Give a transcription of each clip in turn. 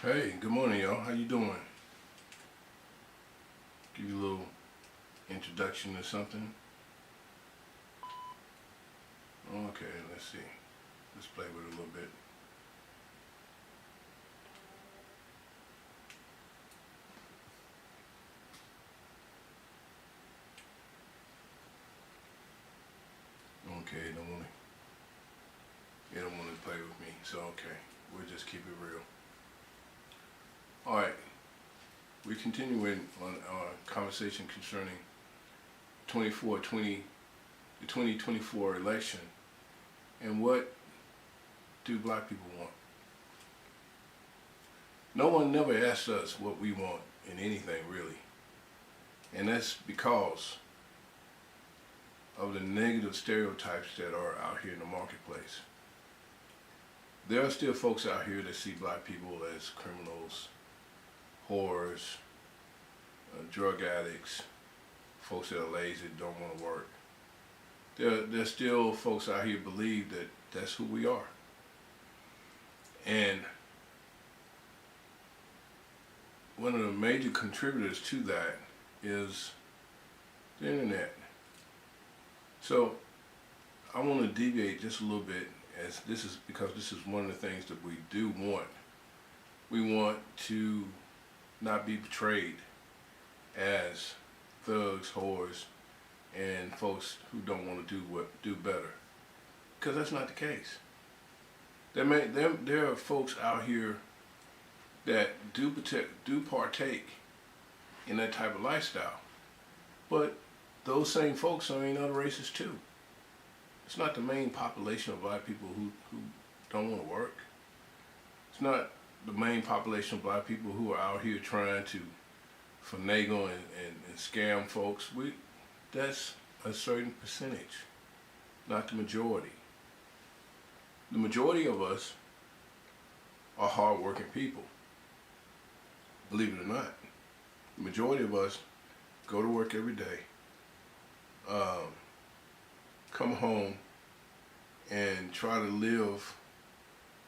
Hey, good morning, y'all. How you doing? Give you a little introduction or something. Okay, let's see. Let's play with it a little bit. Okay, they don't want to play with me. So okay, we'll just keep it real. All right, we're continuing on our conversation concerning the 2024 election, and what do black people want? No one never asks us what we want in anything really, and that's because of the negative stereotypes that are out here in the marketplace. There are still folks out here that see black people as criminals, whores, drug addicts, folks that are lazy, don't want to work. There's still folks out here believe that that's who we are. And one of the major contributors to that is the internet. So I want to deviate just a little bit, as this is because this is one of the things that we do want. We want to not be portrayed as thugs, whores, and folks who don't want to do better, because that's not the case. There are folks out here that do partake in that type of lifestyle, but those same folks are in other races too. It's not the main population of black people who don't want to work. It's not the main population of black people who are out here trying to finagle and scam folks. That's a certain percentage, not the majority. The majority of us are hardworking people. Believe it or not, the majority of us go to work every day, come home, and try to live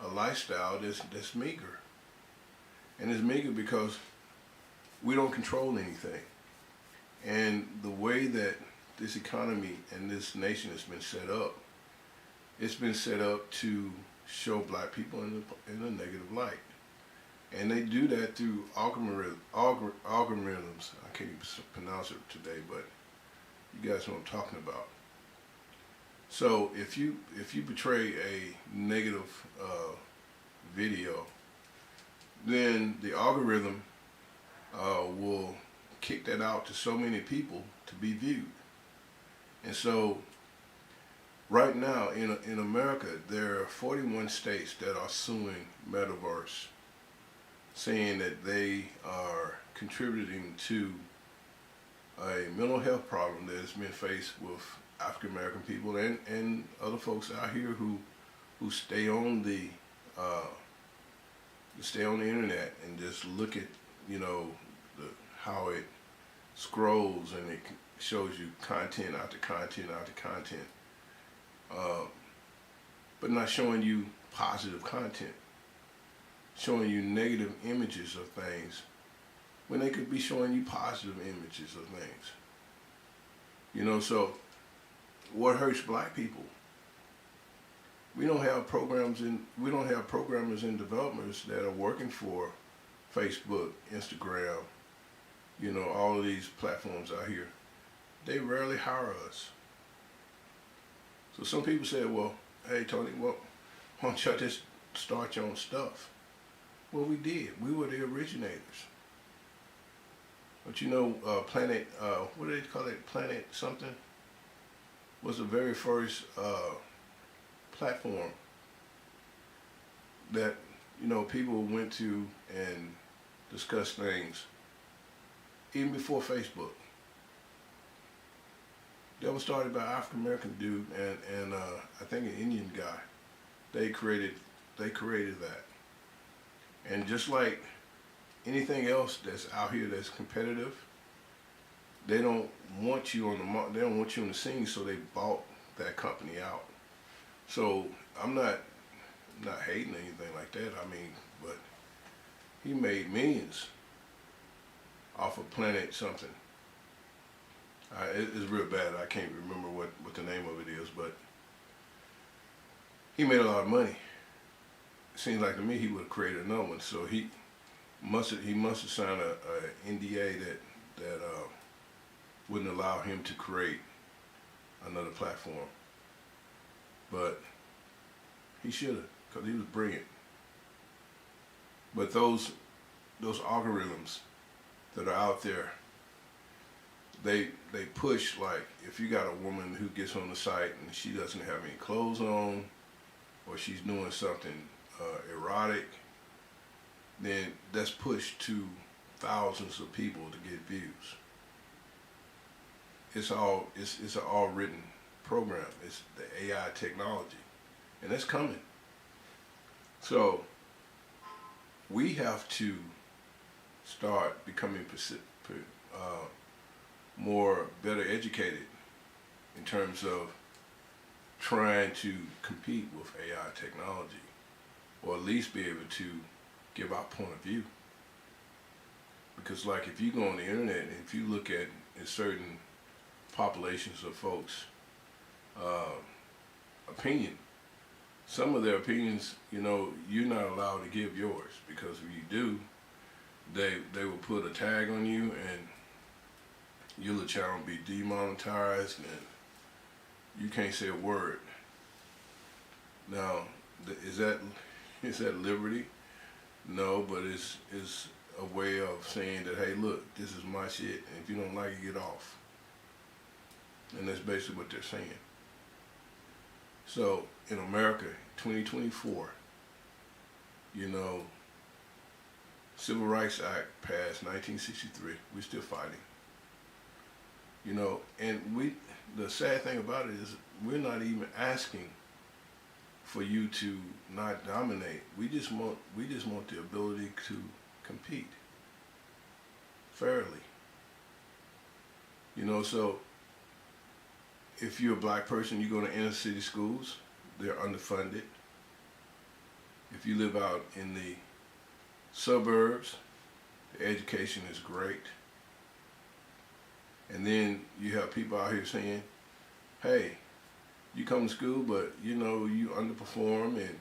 a lifestyle that's meager. And it's meager because we don't control anything. And the way that this economy and this nation has been set up, it's been set up to show black people in a negative light. And they do that through algorithms. I can't even pronounce it today, but you guys know what I'm talking about. So if you portray a negative video, then the algorithm will kick that out to so many people to be viewed. And so right now in America, there are 41 states that are suing Metaverse, saying that they are contributing to a mental health problem that has been faced with African American people and other folks out here who stay on the internet and just look at how it scrolls, and it shows you content after content after content, but not showing you positive content, showing you negative images of things when they could be showing you positive images of things. So what hurts black people? We don't have programmers and developers that are working for Facebook, Instagram, all of these platforms out here. They rarely hire us. So some people say, well, hey Tony, why don't you just start your own stuff? Well, we did. We were the originators. But Planet, what do they call it? Planet something was the very first platform that people went to and discussed things, even before Facebook. That was started by an African American dude and I think an Indian guy. They created that. And just like anything else that's out here that's competitive, they don't want you they don't want you on the scene, so they bought that company out. So I'm not hating anything like that. I mean, but he made millions off of Planet something. It's real bad. I can't remember what the name of it is, but he made a lot of money. It seems like to me he would have created another one. So he must have signed a NDA that wouldn't allow him to create another platform. But he should have, because he was brilliant. But those algorithms that are out there, they push, like, if you got a woman who gets on the site and she doesn't have any clothes on, or she's doing something erotic, then that's pushed to thousands of people to get views. It's an all written program. It's the AI technology, and that's coming. So we have to start becoming more better educated in terms of trying to compete with AI technology, or at least be able to give our point of view. Because, like, if you go on the internet and if you look at certain populations of folks' opinion, some of their opinions, you're not allowed to give yours, because if you do, they will put a tag on you and your channel will be demonetized and you can't say a word. Now, is that liberty? No, but it's a way of saying that, hey, look, this is my shit, and if you don't like it, get off. And that's basically what they're saying. So in America, 2024, Civil Rights Act passed 1963. We're still fighting. And the sad thing about it is we're not even asking for you to not dominate. We just want the ability to compete fairly. So if you're a black person, you go to inner city schools, they're underfunded. If you live out in the suburbs, the education is great. And then you have people out here saying, hey, you come to school, but you underperform and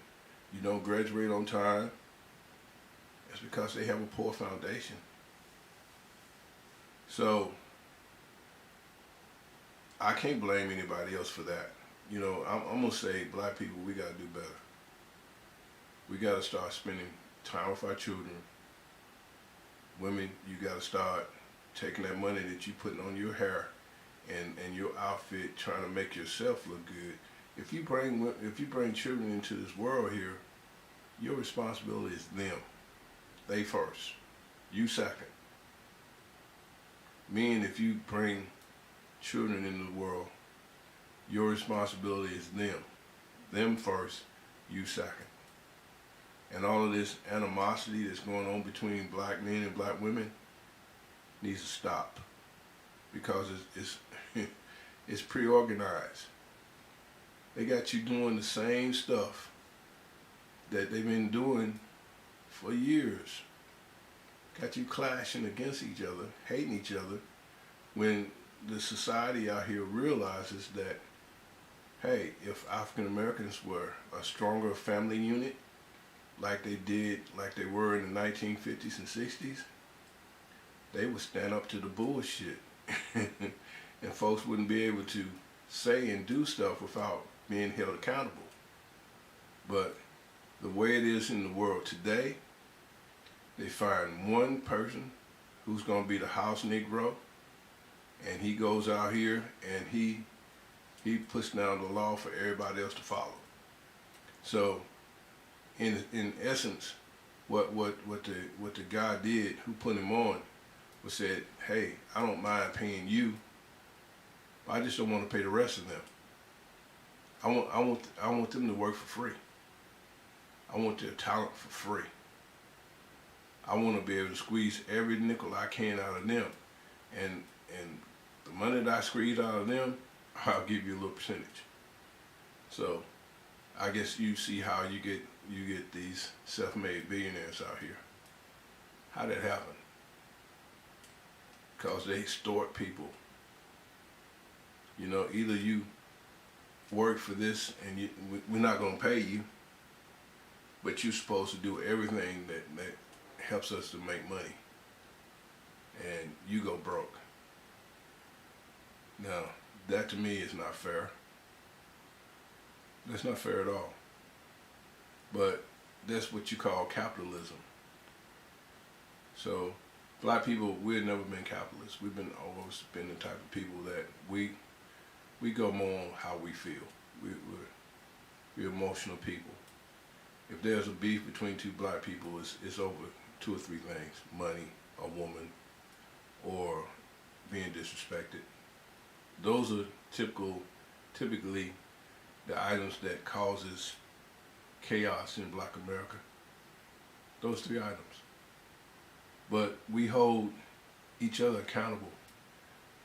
you don't graduate on time. It's because they have a poor foundation. So I can't blame anybody else for that. I'm gonna say, black people, we gotta do better. We gotta start spending time with our children. Women, you gotta start taking that money that you putting on your hair and your outfit, trying to make yourself look good. If you bring children into this world here, your responsibility is them. They first, you second. Meaning, if you bring children into the world, your responsibility is them. Them first, you second. And all of this animosity that's going on between black men and black women needs to stop, because it's pre-organized. They got you doing the same stuff that they've been doing for years. Got you clashing against each other, hating each other, when the society out here realizes that, hey, if African Americans were a stronger family unit, like they were in the 1950s and 60s, they would stand up to the bullshit. And folks wouldn't be able to say and do stuff without being held accountable. But the way it is in the world today, they find one person who's going to be the house Negro, and he goes out here and he puts down the law for everybody else to follow. So in essence, what the guy did who put him on was said, hey, I don't mind paying you, I just don't want to pay the rest of them. I want them to work for free. I want their talent for free. I want to be able to squeeze every nickel I can out of them, and the money that I squeeze out of them, I'll give you a little percentage. So I guess you see how you get these self-made billionaires out here. How did that happen? Because they extort people. You know, either you work for this and we're not going to pay you, but you're supposed to do everything that helps us to make money, and you go broke. Now, that to me is not fair. That's not fair at all. But that's what you call capitalism. So, black people, we've never been capitalists. We've always been the type of people that we go more on how we feel. We're emotional people. If there's a beef between two black people, it's over 2 or 3 things: money, a woman, or being disrespected. Those are typically the items that causes chaos in black America. Those 3 items. But we hold each other accountable.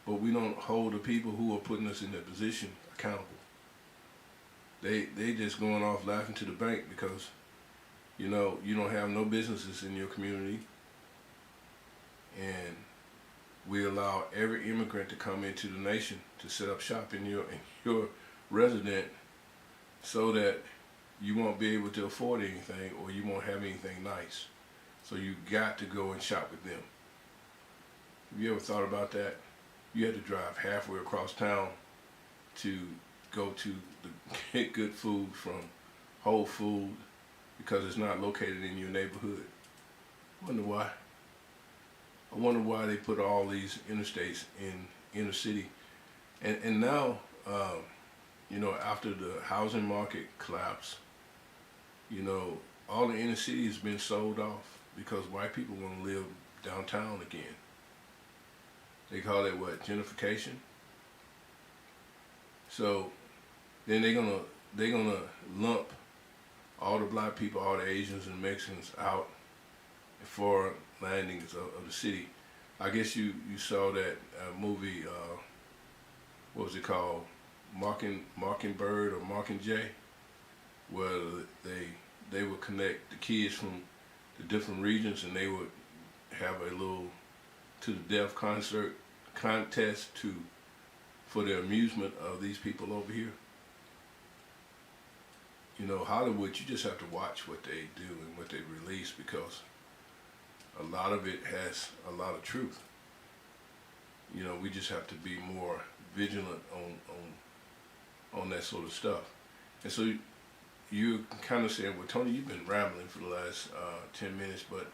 But we don't hold the people who are putting us in that position accountable. They just going off laughing to the bank because, you know, you don't have no businesses in your community, and we allow every immigrant to come into the nation to set up shop in your resident, so that you won't be able to afford anything or you won't have anything nice. So you got to go and shop with them. Have you ever thought about that? You had to drive halfway across town to go to get good food from Whole Foods because it's not located in your neighborhood. Wonder why. I wonder why they put all these interstates in inner city. And now, you know, after the housing market collapse, you know, all the inner city has been sold off because white people want to live downtown again. They call it what? Gentrification. So then they're gonna lump all the black people, all the Asians and Mexicans out for landings of the city. I guess you saw that movie. What was it called? Mockingbird or Mockingjay, where they would connect the kids from the different regions, and they would have a little to the death concert contest for the amusement of these people over here. You know, Hollywood, you just have to watch what they do and what they release, because a lot of it has a lot of truth. You know, we just have to be more vigilant on that sort of stuff. And so you kind of saying, well, Tony, you've been rambling for the last 10 minutes, but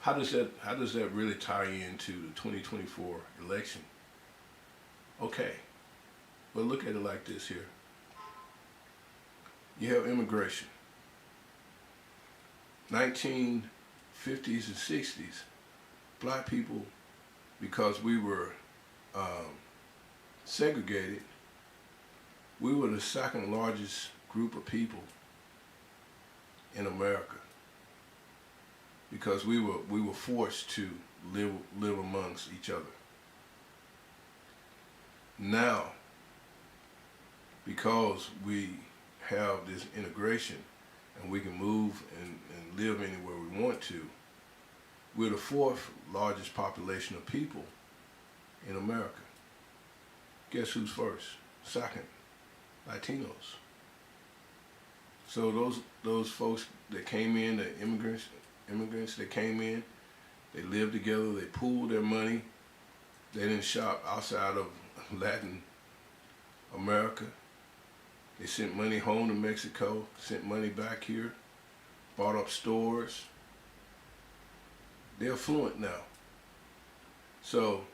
how does that really tie into the 2024 election? Okay, well, look at it like this here. You have immigration. 1950s and 60s, black people, because we were segregated, we were the second largest group of people in America, because we were forced to live amongst each other. Now, because we have this integration and we can move and live anywhere we want to, we're the 4th largest population of people in America. Guess who's first? Second, Latinos. So those folks that came in, the immigrants that came in, they lived together, they pooled their money, they didn't shop outside of Latin America. They sent money home to Mexico, sent money back here, bought up stores. They're affluent now. So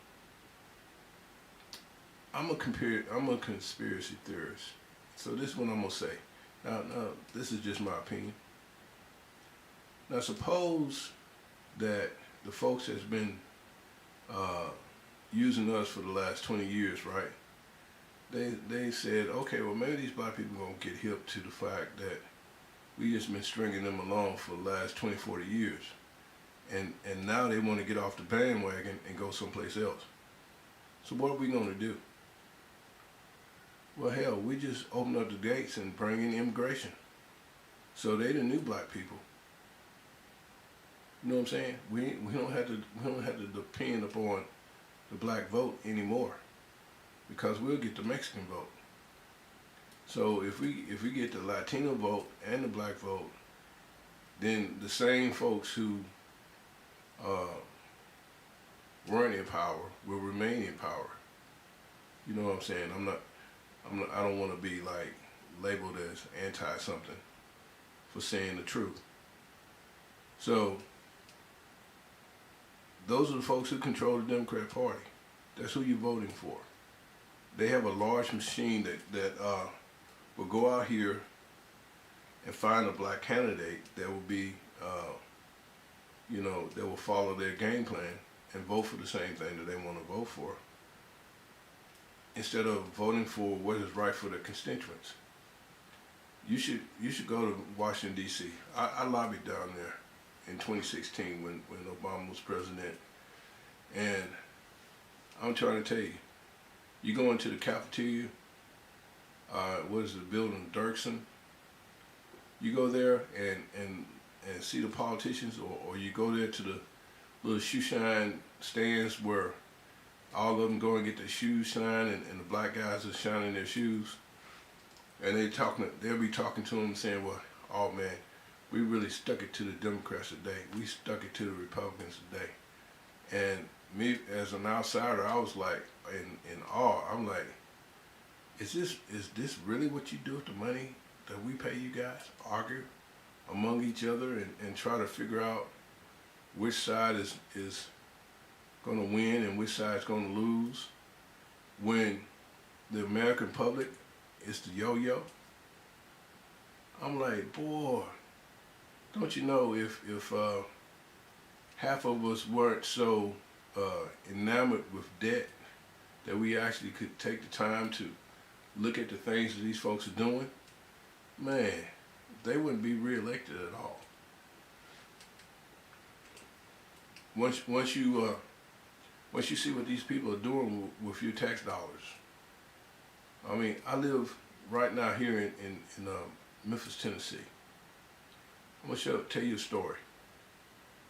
I'm a conspiracy theorist. So this is what I'm gonna say. Now, this is just my opinion. Now, suppose that the folks that's been using us for the last 20 years, right? They said, okay, well, maybe these black people are gonna get hip to the fact that we just been stringing them along for the last 20, 40 years. And now they want to get off the bandwagon and go someplace else. So what are we gonna do? Well, hell, we just open up the gates and bring in immigration. So they the new black people. You know what I'm saying? We don't have to depend upon the black vote anymore because we'll get the Mexican vote. So if we get the Latino vote and the black vote, then the same folks who uh, weren't in power will remain in power. You know what I'm saying? I don't want to be like labeled as anti something for saying the truth. So those are the folks who control the Democrat Party. That's who you're voting for. They have a large machine that will go out here and find a black candidate that will be, that will follow their game plan and vote for the same thing that they want to vote for, instead of voting for what is right for their constituents. You should go to Washington D.C. I lobbied down there in 2016 when Obama was president, and I'm trying to tell you, you go into the cafeteria, what is the building, Dirksen? You go there and see the politicians, or you go there to the little shoe shine stands where all of them go and get their shoes shined, and the black guys are shining their shoes, and they'll be talking to them saying, well, oh man, we really stuck it to the Democrats today. We stuck it to the Republicans today. And me, as an outsider, I was like in awe. I'm like, is this really what you do with the money that we pay you guys? Argue among each other and try to figure out which side is going to win and which side is going to lose, when the American public is the yo-yo? I'm like, boy, don't you know, if half of us weren't so enamored with debt that we actually could take the time to look at the things that these folks are doing, man, they wouldn't be reelected at all. Once you see what these people are doing with your tax dollars. I mean, I live right now here in Memphis, Tennessee. I'm gonna tell you a story.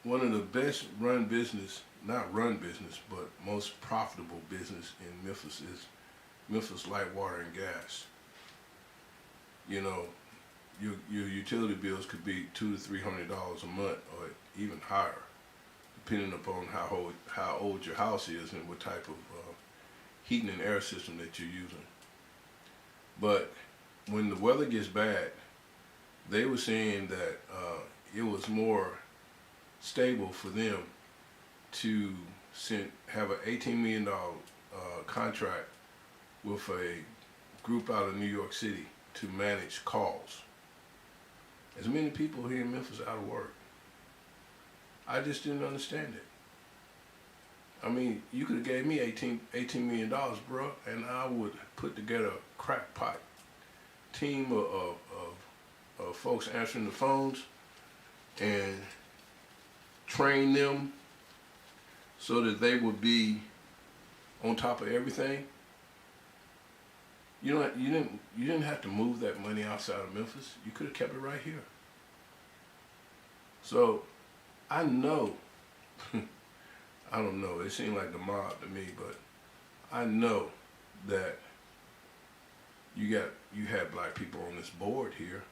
One of the best run business, not run business, but most profitable business in Memphis is Memphis Light Water and Gas. You know, your utility bills could be $200 to $300 a month, or even higher, depending upon how old your house is and what type of heating and air system that you're using. But when the weather gets bad, they were saying that it was more stable for them to have an $18 million contract with a group out of New York City to manage calls. As many people here in Memphis out of work. I just didn't understand it. I mean, you could have gave me $18 million, bro, and I would put together a crackpot team of folks answering the phones and train them so that they would be on top of everything. You didn't have to move that money outside of Memphis. You could have kept it right here. So I know, I don't know, it seemed like the mob to me, but I know that you had black people on this board here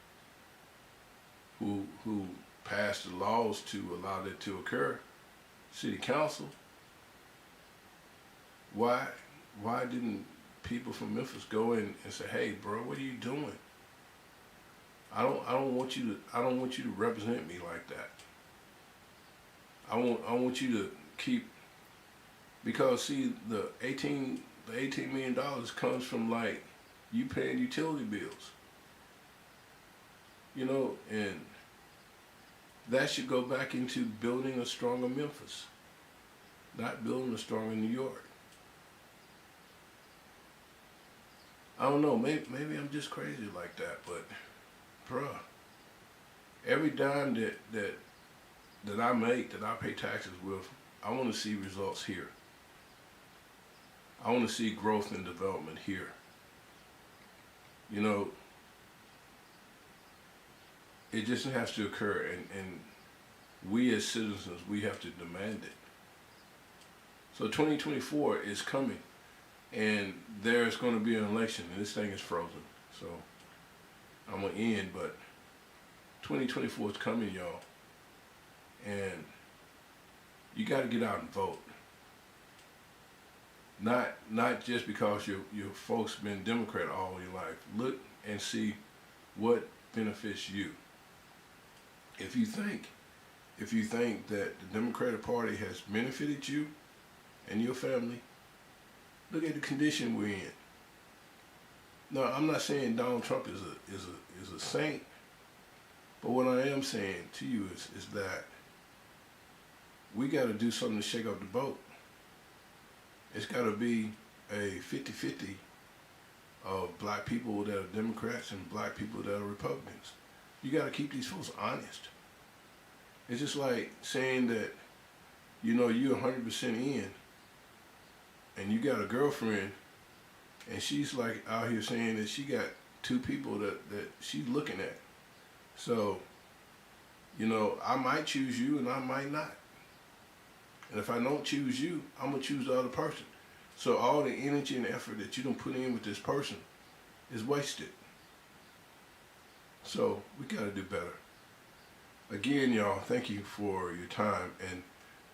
who passed the laws to allow that to occur. City council. Why didn't people from Memphis go in and say, hey bro, what are you doing? I don't want you to represent me like that. I want you to keep, because see, the $18 million comes from like you paying utility bills. You know, and that should go back into building a stronger Memphis, not building a stronger New York. I don't know, maybe I'm just crazy like that, but bruh, every dime that I make, that I pay taxes with, I want to see results here. I want to see growth and development here. You know, it just has to occur, and we as citizens, we have to demand it. So 2024 is coming, and there's going to be an election, and this thing is frozen. So I'm going to end, but 2024 is coming, y'all, and you got to get out and vote. Not just because your folks been Democrat all your life. Look and see what benefits you. If you think that the Democratic Party has benefited you and your family, look at the condition we're in. No, I'm not saying Donald Trump is a saint, but what I am saying to you is that we got to do something to shake up the boat. It's got to be a 50-50 of black people that are Democrats and black people that are Republicans. You got to keep these folks honest. It's just like saying that, you're 100% in, and you got a girlfriend, and she's like out here saying that she got two people that she's looking at. So, I might choose you and I might not. And if I don't choose you, I'm going to choose the other person. So all the energy and effort that you don't put in with this person is wasted. So we got to do better. Again, y'all, thank you for your time. And,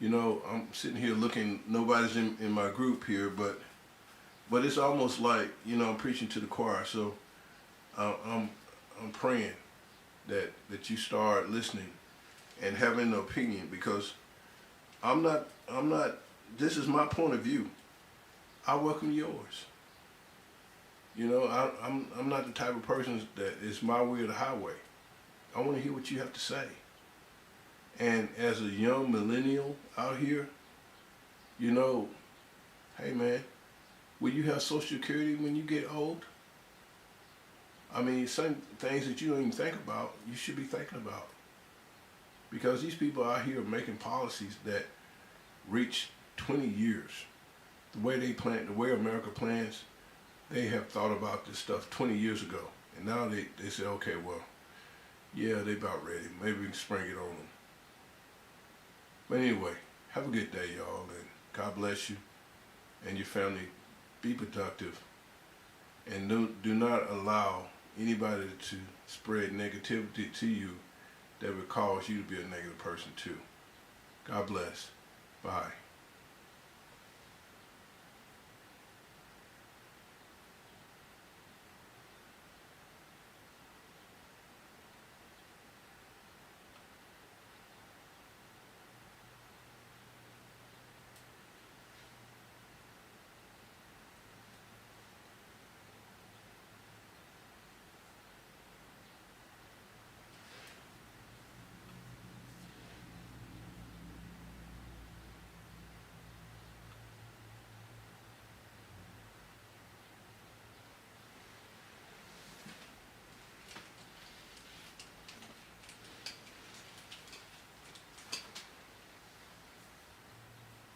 I'm sitting here looking, nobody's in my group here, but it's almost like, I'm preaching to the choir. So I'm praying that you start listening and having an opinion, because I'm not, this is my point of view. I welcome yours. I'm not the type of person that it's my way or the highway. I want to hear what you have to say. And as a young millennial out here, hey man, will you have Social Security when you get old? I mean, some things that you don't even think about, you should be thinking about. Because these people out here are making policies that reach 20 years. The way they plan, the way America plans, they have thought about this stuff 20 years ago. And now they say, okay, well, yeah, they about ready. Maybe we can spring it on them. But anyway, have a good day, y'all, and God bless you and your family. Be productive, and do not allow anybody to spread negativity to you that would cause you to be a negative person too. God bless. Bye.